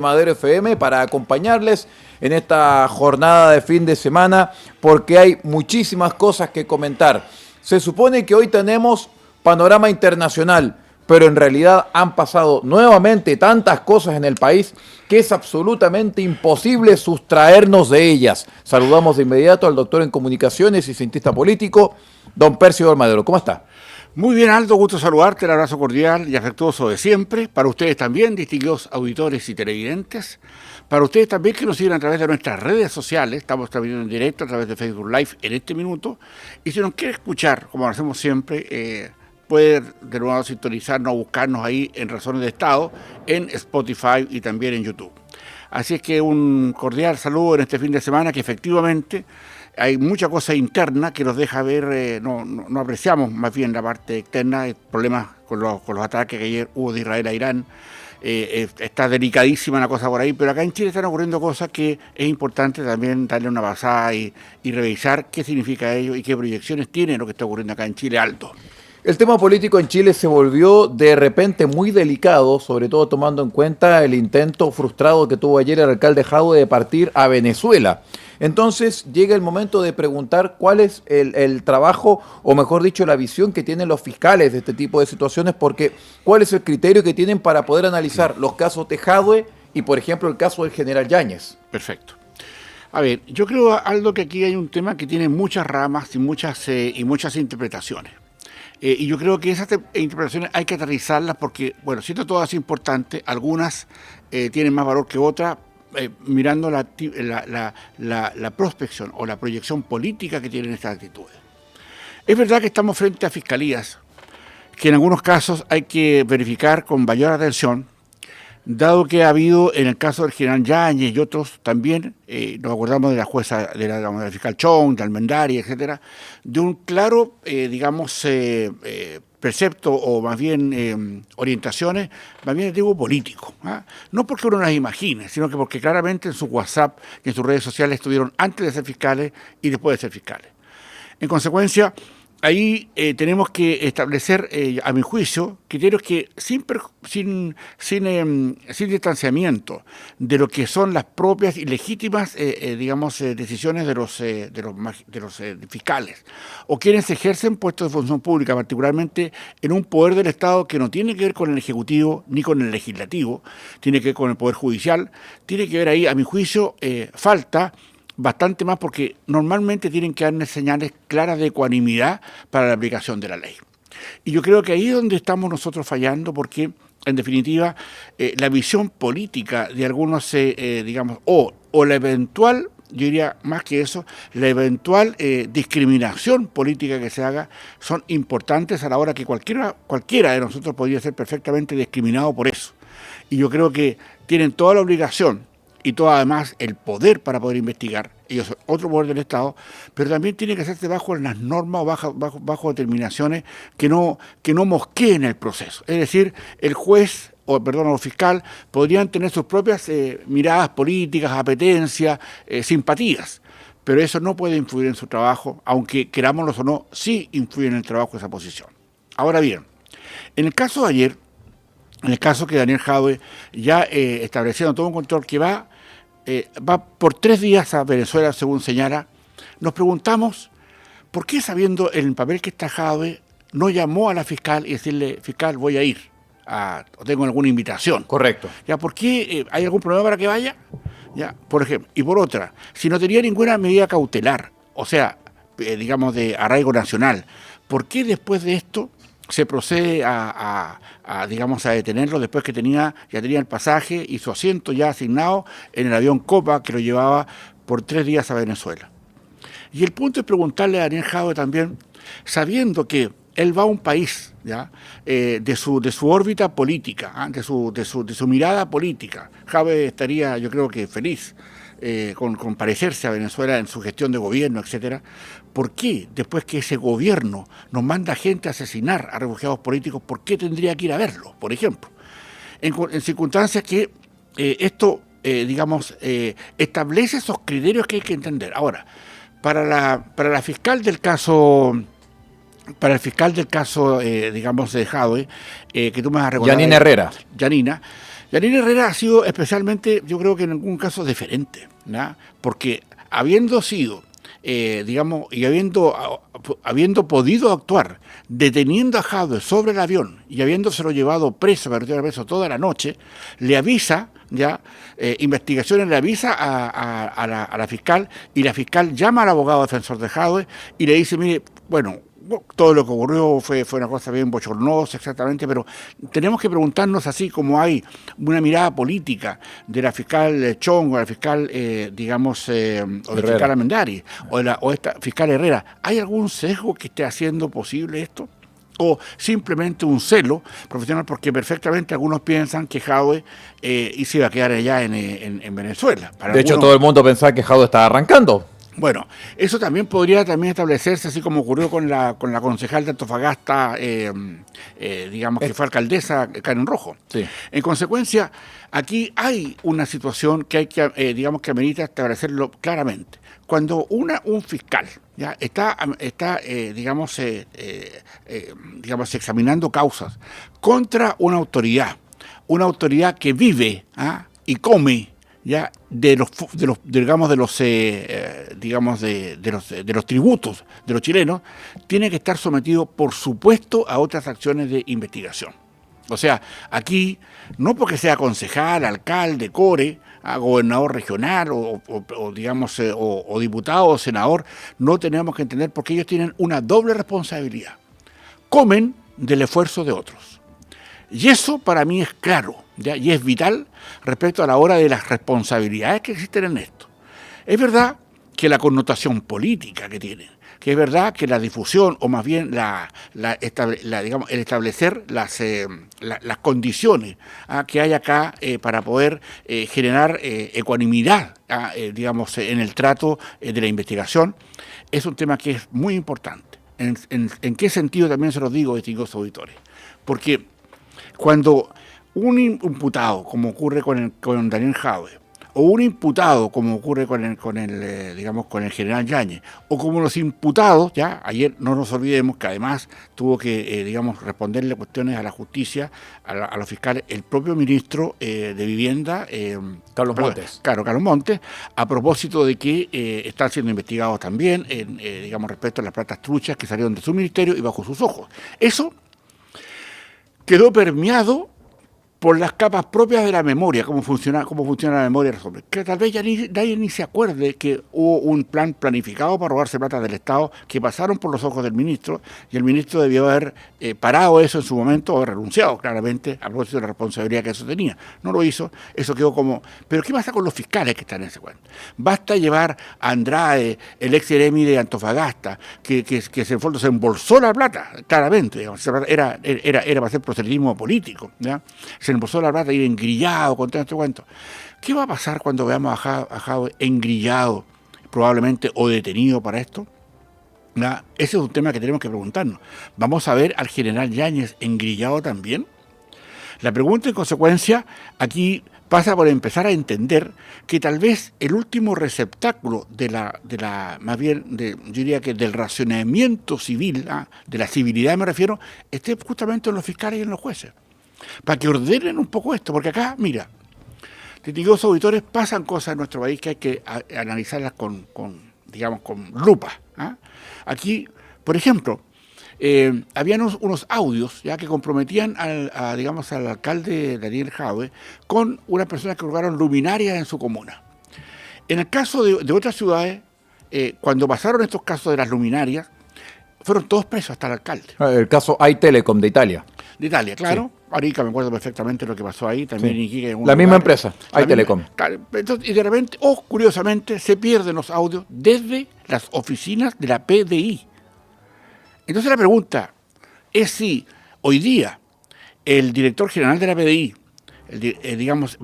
Madero FM para acompañarles en esta jornada de fin de semana porque hay muchísimas cosas que comentar. Se supone que hoy tenemos panorama internacional, pero en realidad han pasado nuevamente tantas cosas en el país que es absolutamente imposible sustraernos de ellas. Saludamos de inmediato al doctor en comunicaciones y cientista político, don Percio Madero. ¿Cómo está? Muy bien, Aldo, gusto saludarte, el abrazo cordial y afectuoso de siempre. Para ustedes también, distinguidos auditores y televidentes. Para ustedes también que nos siguen a través de nuestras redes sociales. Estamos transmitiendo en directo a través de Facebook Live en este minuto. Y si nos quiere escuchar, como lo hacemos siempre, puede de nuevo sintonizarnos o buscarnos ahí en Razones de Estado, en Spotify y también en YouTube. Así es que un cordial saludo en este fin de semana que efectivamente hay mucha cosa interna que nos deja ver, no apreciamos más bien la parte externa, problemas con los ataques que ayer hubo de Israel a Irán. Está delicadísima la cosa por ahí, pero acá en Chile están ocurriendo cosas que es importante también darle una pasada y revisar qué significa ello y qué proyecciones tiene lo que está ocurriendo acá en Chile, Alto. El tema político en Chile se volvió de repente muy delicado, sobre todo tomando en cuenta el intento frustrado que tuvo ayer el alcalde Jadwe de partir a Venezuela. Entonces llega el momento de preguntar cuál es el trabajo, o mejor dicho, la visión que tienen los fiscales de este tipo de situaciones, porque cuál es el criterio que tienen para poder analizar los casos de Jadwe y, por ejemplo, el caso del general Yáñez. Perfecto. A ver, yo creo, Aldo, que aquí hay un tema que tiene muchas ramas y muchas interpretaciones. Y yo creo que esas interpretaciones hay que aterrizarlas porque, bueno, siendo todas importantes, algunas tienen más valor que otras, mirando la prospección o la proyección política que tienen estas actitudes. Es verdad que estamos frente a fiscalías que en algunos casos hay que verificar con mayor atención, dado que ha habido en el caso del general Yáñez y otros también, nos acordamos de la jueza, de la fiscal Chong, de Almendaria, etcétera, de un claro, precepto o más bien orientaciones, más bien de tipo político. No porque uno las imagine, sino que porque claramente en su WhatsApp y en sus redes sociales estuvieron antes de ser fiscales y después de ser fiscales. En consecuencia, ahí tenemos que establecer, a mi juicio, criterios que sin distanciamiento de lo que son las propias y legítimas, decisiones de los fiscales o quienes ejercen puestos de función pública, particularmente en un poder del Estado que no tiene que ver con el Ejecutivo ni con el Legislativo, tiene que ver con el Poder Judicial, tiene que ver ahí, a mi juicio, falta bastante más porque normalmente tienen que darle señales claras de ecuanimidad para la aplicación de la ley. Y yo creo que ahí es donde estamos nosotros fallando porque, en definitiva, la visión política de algunos, o la eventual, yo diría más que eso, la eventual discriminación política que se haga son importantes a la hora que cualquiera de nosotros podría ser perfectamente discriminado por eso. Y yo creo que tienen toda la obligación y todo además el poder para poder investigar, ellos son otro poder del Estado, pero también tiene que hacerse bajo las normas o bajo determinaciones que no mosqueen el proceso. Es decir, el juez, o el fiscal, podrían tener sus propias miradas políticas, apetencias, simpatías, pero eso no puede influir en su trabajo, aunque querámoslo o no, sí influye en el trabajo de esa posición. Ahora bien, en el caso de ayer, en el caso que Daniel Jadwe ya estableciendo todo un control que va por 3 días a Venezuela, según señala, nos preguntamos por qué, sabiendo el papel que está Jadwe, no llamó a la fiscal y decirle, fiscal, voy a ir, o tengo alguna invitación. Correcto. ¿Ya? ¿Por qué? ¿Hay algún problema para que vaya? ¿Ya? Por ejemplo. Y por otra, si no tenía ninguna medida cautelar, o sea, de arraigo nacional, ¿por qué después de esto se procede a detenerlo después que ya tenía el pasaje y su asiento ya asignado en el avión Copa que lo llevaba por 3 días a Venezuela? Y el punto es preguntarle a Daniel Jadwe también, sabiendo que él va a un país, ¿ya? De su órbita política, de su mirada política. Jadwe estaría, yo creo que feliz con parecerse a Venezuela en su gestión de gobierno, etcétera. ¿Por qué, después que ese gobierno nos manda gente a asesinar a refugiados políticos, por qué tendría que ir a verlo, por ejemplo? En circunstancias que esto, establece esos criterios que hay que entender. Ahora, para la fiscal del caso, de Jadwe, que tú me vas a recordar. Yanina Herrera. Yanina, Yanine Herrera ha sido especialmente, yo creo que en algún caso, deferente, ¿no? Porque habiendo sido, digamos, y habiendo podido actuar, deteniendo a Jadwe sobre el avión y habiéndoselo llevado preso, toda la noche, le avisa, ya, investigaciones le avisa a la fiscal, y la fiscal llama al abogado defensor de Jadwe y le dice, mire, bueno, todo lo que ocurrió fue una cosa bien bochornosa, exactamente, pero tenemos que preguntarnos, así como hay una mirada política de la fiscal Chong o la fiscal, digamos, o de la fiscal Armendariz o esta fiscal Herrera, ¿hay algún sesgo que esté haciendo posible esto? ¿O simplemente un celo profesional? Porque perfectamente algunos piensan que Jadwe se iba a quedar allá en Venezuela. De hecho, todo el mundo pensaba que Jadwe estaba arrancando. Bueno, eso también podría establecerse, así como ocurrió con la concejal de Antofagasta, digamos, que fue alcaldesa, Karen Rojo. Sí. En consecuencia, aquí hay una situación que hay que, digamos, que amerita establecerlo claramente. Cuando un fiscal ya está digamos, examinando causas contra una autoridad que vive y come ya de los tributos de los chilenos, tiene que estar sometido, por supuesto, a otras acciones de investigación. O sea, aquí, no porque sea concejal, alcalde, core, gobernador regional o diputado o senador, no tenemos que entender, porque ellos tienen una doble responsabilidad. Comen del esfuerzo de otros. Y eso para mí es claro, ¿ya? Y es vital respecto a la hora de las responsabilidades que existen en esto. Es verdad que la connotación política que tienen, que es verdad que la difusión, o más bien digamos, el establecer las condiciones que hay acá para poder generar ecuanimidad, digamos, en el trato de la investigación, es un tema que es muy importante. ¿En qué sentido también se los digo, distinguidos auditores? Porque cuando un imputado, como ocurre con Daniel Jadwe, o un imputado, como ocurre con el general Yáñez, o como los imputados, ya ayer no nos olvidemos que además tuvo que, responderle cuestiones a la justicia, a los fiscales, el propio ministro de Vivienda, Carlos Montes. Claro, Carlos Montes, a propósito de que están siendo investigados también, respecto a las platas truchas que salieron de su ministerio y bajo sus ojos. Eso quedó permeado por las capas propias de la memoria, cómo funciona la memoria de los hombres. Que tal vez ya nadie ni se acuerde que hubo un plan planificado para robarse plata del Estado que pasaron por los ojos del ministro, y el ministro debió haber parado eso en su momento, o haber renunciado claramente a propósito de la responsabilidad que eso tenía. No lo hizo, eso quedó como... Pero ¿qué pasa con los fiscales que están en ese cuento? Basta llevar a Andrade, el ex eremi de Antofagasta, que en el fondo se embolsó la plata, claramente, digamos, era para hacer proselitismo político, ¿ya? Se embolsó la plata y engrillado con todo este cuento. ¿Qué va a pasar cuando veamos a Jadwe engrillado, probablemente, o detenido para esto? ¿Ya? Ese es un tema que tenemos que preguntarnos. ¿Vamos a ver al general Yáñez engrillado también? La pregunta, en consecuencia, aquí pasa por empezar a entender que tal vez el último receptáculo yo diría que del racionamiento civil, de la civilidad me refiero, esté justamente en los fiscales y en los jueces, para que ordenen un poco esto, porque acá, mira, distinguidos auditores, pasan cosas en nuestro país que hay que analizarlas con lupa. Aquí, por ejemplo, habían unos audios ya que comprometían al alcalde Daniel Jadwe con unas personas que colocaron luminarias en su comuna. En el caso de otras ciudades, cuando pasaron estos casos de las luminarias, fueron todos presos, hasta el alcalde. El caso iTelecom de Italia. De Italia, claro. Sí. Arica, me acuerdo perfectamente lo que pasó ahí. También sí. Iquique, la misma empresa, iTelecom. Y de repente, curiosamente, se pierden los audios desde las oficinas de la PDI. Entonces la pregunta es si hoy día el director general de la PDI,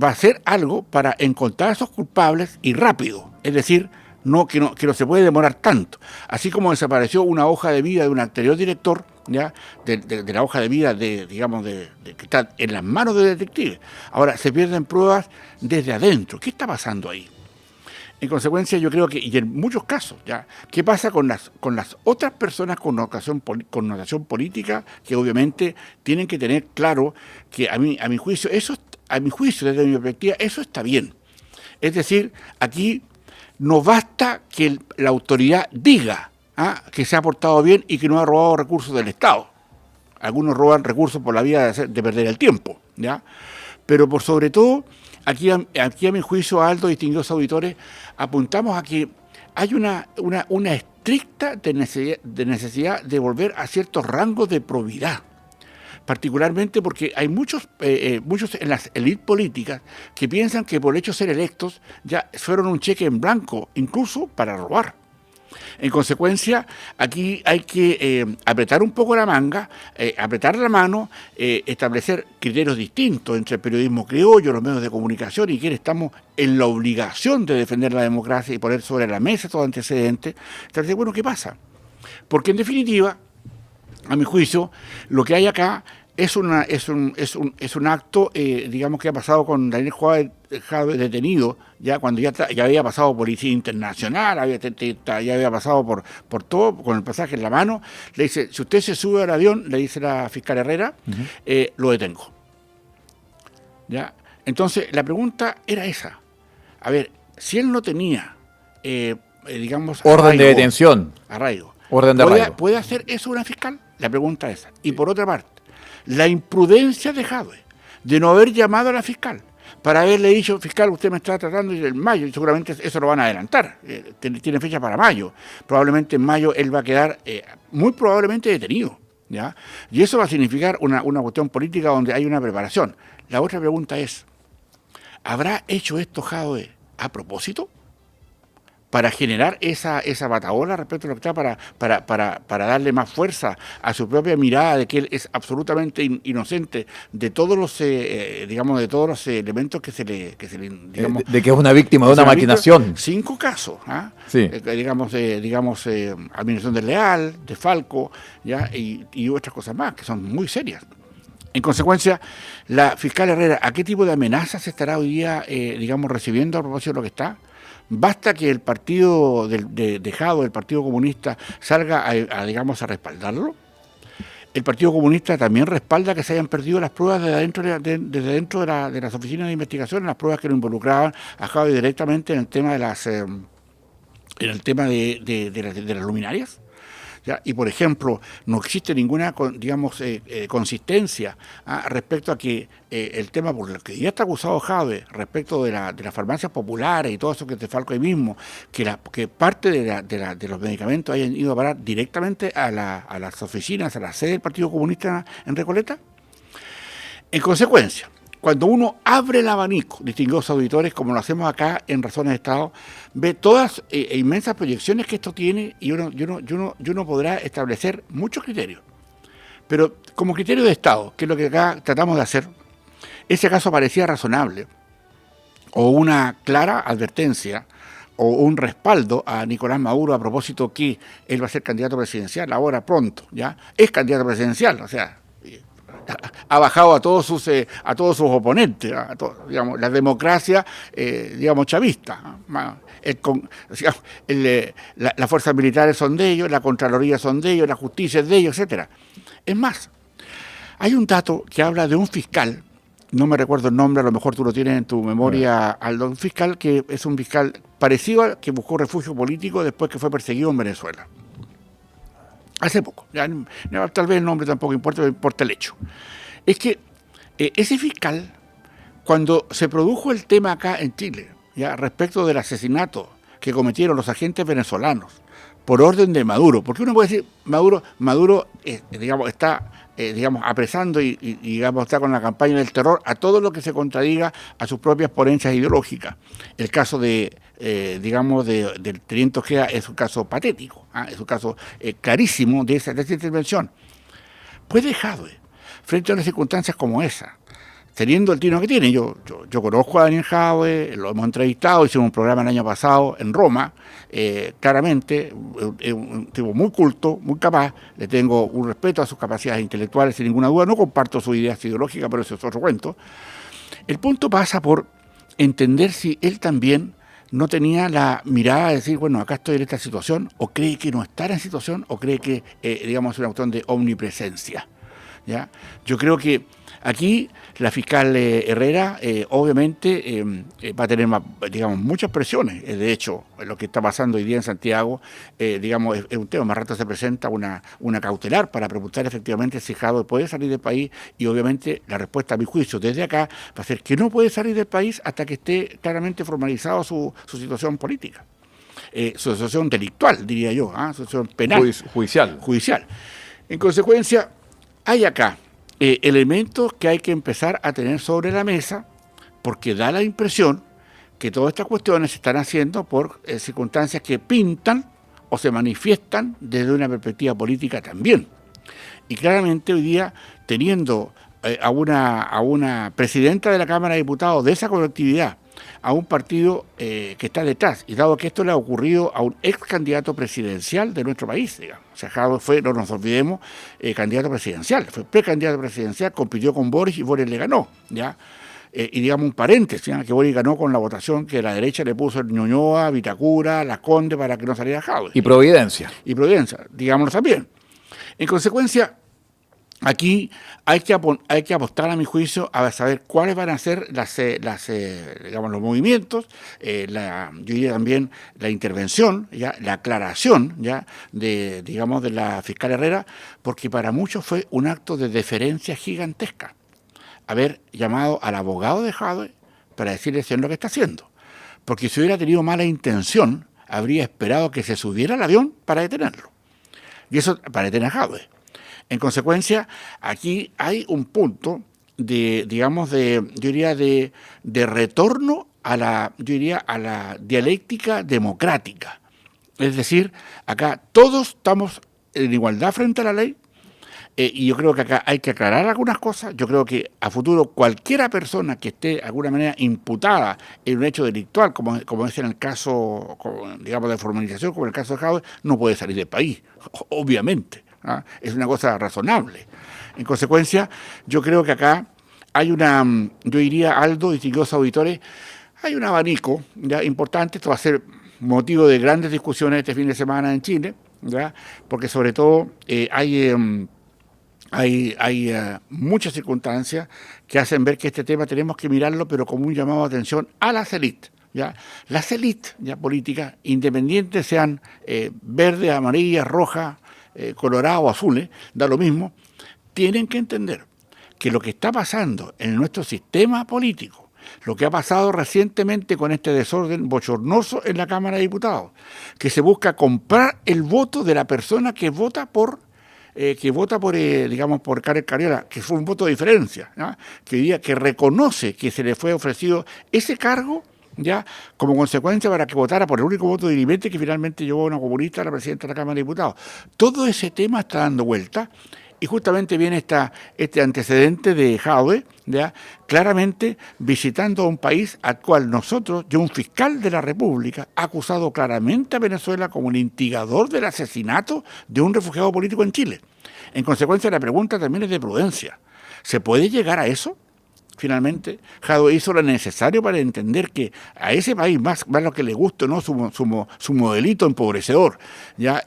va a hacer algo para encontrar a esos culpables y rápido. Es decir, que no se puede demorar tanto. Así como desapareció una hoja de vida de un anterior director, ¿ya? De la hoja de vida que está en las manos de detectives. Ahora se pierden pruebas desde adentro. ¿Qué está pasando ahí? En consecuencia, yo creo que, y en muchos casos, ¿ya? ¿Qué pasa con las otras personas con connotación política, que obviamente tienen que tener claro que, a mi juicio, esos a mi juicio, desde mi perspectiva, eso está bien. Es decir, aquí no basta que la autoridad diga que se ha portado bien y que no ha robado recursos del Estado. Algunos roban recursos por la vía de perder el tiempo, ¿ya? Pero por sobre todo, aquí a mi juicio, Aldo, distinguidos auditores, apuntamos a que hay una estricta necesidad de volver a ciertos rangos de probidad, particularmente porque hay muchos en las élites políticas que piensan que por el hecho de ser electos ya fueron un cheque en blanco, incluso para robar. En consecuencia, aquí hay que apretar un poco la manga, apretar la mano, establecer criterios distintos entre el periodismo criollo, los medios de comunicación y quienes estamos en la obligación de defender la democracia y poner sobre la mesa todo antecedente. Entonces, bueno, ¿qué pasa? Porque en definitiva, a mi juicio, lo que hay acá es un acto, digamos, que ha pasado con Daniel Jadwe detenido, ya cuando ya había pasado Policía Internacional, ya había pasado por todo, con el pasaje en la mano. Le dice, si usted se sube al avión, le dice la fiscal Herrera, lo detengo. ¿Ya? Entonces, la pregunta era esa. A ver, si él no tenía, digamos... Orden de detención. Arraigo. Orden de arraigo. ¿Puede hacer eso una fiscal? La pregunta es esa. Y por otra parte, la imprudencia de Jadwe de no haber llamado a la fiscal para haberle dicho, fiscal, usted me está tratando en mayo, y seguramente eso lo van a adelantar, tiene fecha para mayo, probablemente en mayo él va a quedar muy probablemente detenido, ¿ya? Y eso va a significar una cuestión política donde hay una preparación. La otra pregunta es, ¿habrá hecho esto Jadwe a propósito? Para generar esa batahola respecto a lo que está, para darle más fuerza a su propia mirada de que él es absolutamente inocente de todos los, digamos, de todos los elementos que se le digamos, de que es una víctima de una maquinación. 5 casos, sí. Digamos, administración desleal, de Falco, ¿ya? Y otras cosas más que son muy serias. En consecuencia, la fiscal Herrera, ¿a qué tipo de amenazas estará hoy día, digamos, recibiendo a propósito de lo que está? Basta que el partido de Jadwe, el Partido Comunista, salga digamos, a respaldarlo. El Partido Comunista también respalda que se hayan perdido las pruebas desde dentro de las oficinas de investigación, las pruebas que lo involucraban a Jadwe directamente en el tema de las luminarias. ¿Ya? Y, por ejemplo, no existe ninguna, digamos, consistencia respecto a que el tema por el que ya está acusado Jadwe, respecto de las farmacias populares y todo eso que te falco ahí mismo, que parte de los medicamentos hayan ido a parar directamente a las oficinas, a la sede del Partido Comunista en Recoleta. En consecuencia, cuando uno abre el abanico, distinguidos auditores, como lo hacemos acá en Razones de Estado, ve todas inmensas proyecciones que esto tiene y uno podrá establecer muchos criterios. Pero como criterio de Estado, que es lo que acá tratamos de hacer, ese caso parecía razonable, o una clara advertencia, o un respaldo a Nicolás Maduro a propósito que él va a ser candidato presidencial ahora pronto, ¿ya? Es candidato presidencial, o sea... ha bajado a todos sus oponentes, digamos, la democracia, digamos, chavista. Las fuerzas militares son de ellos, la Contraloría son de ellos, la justicia es de ellos, etcétera. Es más, hay un dato que habla de un fiscal, no me recuerdo el nombre, a lo mejor tú lo tienes en tu memoria, Aldo, un fiscal que es un fiscal parecido al que buscó refugio político después que fue perseguido en Venezuela. Hace poco, ya, tal vez el nombre tampoco importa, pero importa el hecho. Es que ese fiscal, cuando se produjo el tema acá en Chile, ya respecto del asesinato que cometieron los agentes venezolanos por orden de Maduro, porque uno puede decir, Maduro digamos, está digamos, apresando y digamos, está con la campaña del terror a todo lo que se contradiga a sus propias ponencias ideológicas. El caso digamos, del teniente Ojeda es un caso patético, es un caso clarísimo de esa intervención. Puede Jadwe, frente a unas circunstancias como esa, teniendo el tino que tiene, yo conozco a Daniel Jadwe, lo hemos entrevistado, hicimos un programa el año pasado en Roma, claramente, un tipo muy culto, muy capaz, le tengo un respeto a sus capacidades intelectuales sin ninguna duda, no comparto sus ideas ideológicas, pero eso es otro cuento. El punto pasa por entender si él también no tenía la mirada de decir, bueno, acá estoy en esta situación, o cree que no estará en situación, o cree que, digamos, es una cuestión de omnipresencia, ¿ya? Yo creo que Aquí la fiscal Herrera obviamente va a tener digamos, muchas presiones. De hecho, lo que está pasando hoy día en Santiago, digamos, es un tema. Más rato se presenta una cautelar para preguntar efectivamente si Jadwe puede salir del país, y obviamente la respuesta a mi juicio desde acá va a ser que no puede salir del país hasta que esté claramente formalizado su situación política. Su situación delictual, diría yo, su situación penal. Judicial. En consecuencia, hay acá elementos que hay que empezar a tener sobre la mesa, porque da la impresión que todas estas cuestiones se están haciendo por circunstancias que pintan o se manifiestan desde una perspectiva política también. Y claramente hoy día, teniendo a una presidenta de la Cámara de Diputados de esa colectividad, a un partido que está detrás, y dado que esto le ha ocurrido a un ex candidato presidencial de nuestro país, digamos. O sea, Jadwe fue, no nos olvidemos, candidato presidencial, fue precandidato presidencial, compitió con Boris y Boris le ganó, ¿ya? Y digamos un paréntesis, ¿ya? Que Boris ganó con la votación que la derecha le puso en Ñuñoa, Vitacura, Las Condes, para que no saliera Jadwe. Y Providencia, digámoslo también. En consecuencia, aquí hay que apostar, a mi juicio, a saber cuáles van a ser digamos, los movimientos, yo diría también la intervención, ¿ya? La aclaración, ¿ya? de la fiscal Herrera, porque para muchos fue un acto de deferencia gigantesca haber llamado al abogado de Jadwe para decirle si es lo que está haciendo. Porque si hubiera tenido mala intención, habría esperado que se subiera al avión para detenerlo. Y eso para detener a Jadwe. En consecuencia, aquí hay un punto de retorno a la dialéctica democrática. Es decir, acá todos estamos en igualdad frente a la ley, y yo creo que acá hay que aclarar algunas cosas. Yo creo que a futuro cualquiera persona que esté de alguna manera imputada en un hecho delictual, como es en el caso, digamos, de formalización, como en el caso de Jadwe, no puede salir del país, obviamente. Es una cosa razonable. En consecuencia, yo creo que acá hay yo diría, Aldo, distinguidos auditores, hay un abanico ya importante. Esto va a ser motivo de grandes discusiones este fin de semana en Chile, ¿ya? Porque sobre todo hay muchas circunstancias que hacen ver que este tema tenemos que mirarlo, pero como un llamado de atención a las élites. ¿Ya? Las élites políticas, independientes, sean verdes, amarillas, rojas, coloradas o azules, da lo mismo, tienen que entender que lo que está pasando en nuestro sistema político, lo que ha pasado recientemente con este desorden bochornoso en la Cámara de Diputados, que se busca comprar el voto de la persona que vota por Carles Cariola, que fue un voto de diferencia, ¿no? que reconoce que se le fue ofrecido ese cargo, ya como consecuencia para que votara por el único voto dirimente que finalmente llevó a una comunista a la presidenta de la Cámara de Diputados. Todo ese tema está dando vuelta, y justamente viene este antecedente de Jadwe, ya claramente visitando a un país al cual nosotros, un fiscal de la República, ha acusado claramente a Venezuela como el instigador del asesinato de un refugiado político en Chile. En consecuencia, la pregunta también es de prudencia. ¿Se puede llegar a eso? Finalmente, Jadwe hizo lo necesario para entender que a ese país, más lo que le guste o no su modelito empobrecedor, ya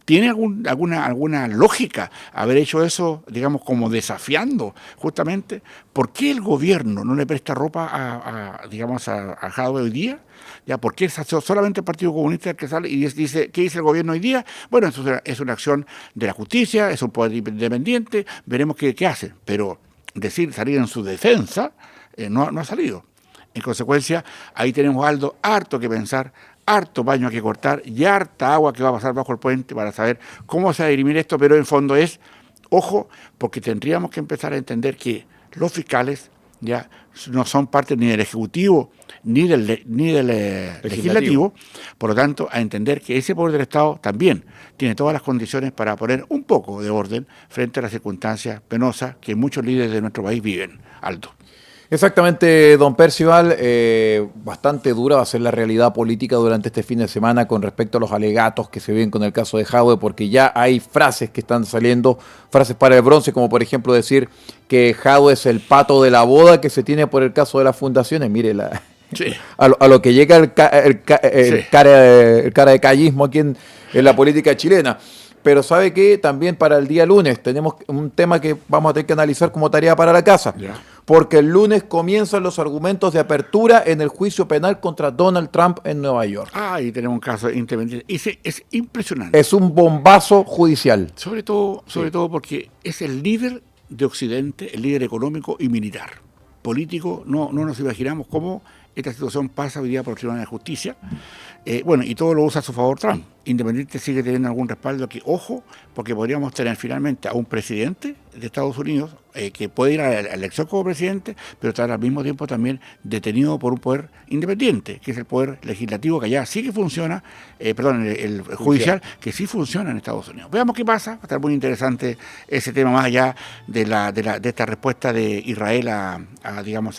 ¿tiene alguna lógica haber hecho eso, digamos, como desafiando justamente? ¿Por qué el gobierno no le presta ropa a Jadwe hoy día? ¿Ya? ¿Por qué solamente el Partido Comunista el que sale y dice, ¿qué dice el gobierno hoy día? Bueno, eso es una acción de la justicia, es un poder independiente, veremos qué hacen. Pero salir en su defensa no ha salido. En consecuencia, ahí tenemos, Aldo, harto que pensar, harto paño que cortar y harta agua que va a pasar bajo el puente para saber cómo se va a dirimir esto, pero en fondo ojo, porque tendríamos que empezar a entender que los fiscales ya no son parte ni del Ejecutivo ni del Legislativo, por lo tanto, a entender que ese poder del Estado también tiene todas las condiciones para poner un poco de orden frente a las circunstancias penosas que muchos líderes de nuestro país viven. Aldo. Exactamente, don Percival, bastante dura va a ser la realidad política durante este fin de semana con respecto a los alegatos que se ven con el caso de Jadwe, porque ya hay frases que están saliendo, frases para el bronce, como por ejemplo decir que Jadwe es el pato de la boda que se tiene por el caso de las fundaciones. Mire, sí. a lo que llega el cara de callismo aquí en la política chilena. pero sabe que también para el día lunes tenemos un tema que vamos a tener que analizar como tarea para la casa. Ya. Porque el lunes comienzan los argumentos de apertura en el juicio penal contra Donald Trump en Nueva York. Ahí tenemos un caso independiente. Es impresionante. Es un bombazo judicial. Sobre todo porque es el líder de Occidente, el líder económico y militar. Político, no nos imaginamos cómo esta situación pasa hoy día por el Tribunal de Justicia. Bueno, y todo lo usa a su favor Trump. Independiente sigue teniendo algún respaldo aquí. Ojo, porque podríamos tener finalmente a un presidente de Estados Unidos que puede ir a la elección como presidente, pero estar al mismo tiempo también detenido por un poder independiente, que es el poder legislativo, que allá sí que funciona, el judicial, que sí funciona en Estados Unidos. Veamos qué pasa. Va a estar muy interesante ese tema, más allá de esta respuesta de Israel a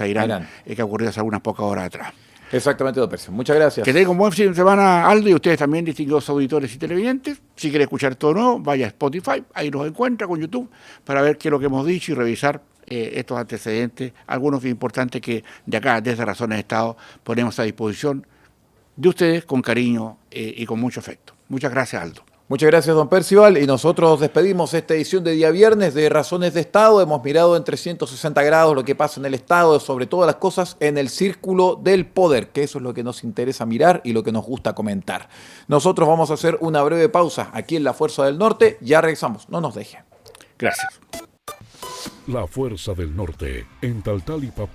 Irán. Que ha ocurrido hace algunas pocas horas atrás. Exactamente, don Percio. Muchas gracias. Que tengan un buen fin de semana, Aldo, y ustedes también, distinguidos auditores y televidentes. Si quieren escuchar todo nuevo, vaya a Spotify, ahí nos encuentra con YouTube, para ver qué es lo que hemos dicho y revisar estos antecedentes, algunos importantes que de acá, desde Razones de Estado, ponemos a disposición de ustedes con cariño y con mucho afecto. Muchas gracias, Aldo. Muchas gracias, don Percival, y nosotros despedimos esta edición de día viernes de Razones de Estado. Hemos mirado en 360 grados lo que pasa en el Estado, sobre todas las cosas en el círculo del poder, que eso es lo que nos interesa mirar y lo que nos gusta comentar. Nosotros vamos a hacer una breve pausa aquí en La Fuerza del Norte, ya regresamos, no nos dejen. Gracias. La Fuerza del Norte, en Taltal y Papúa.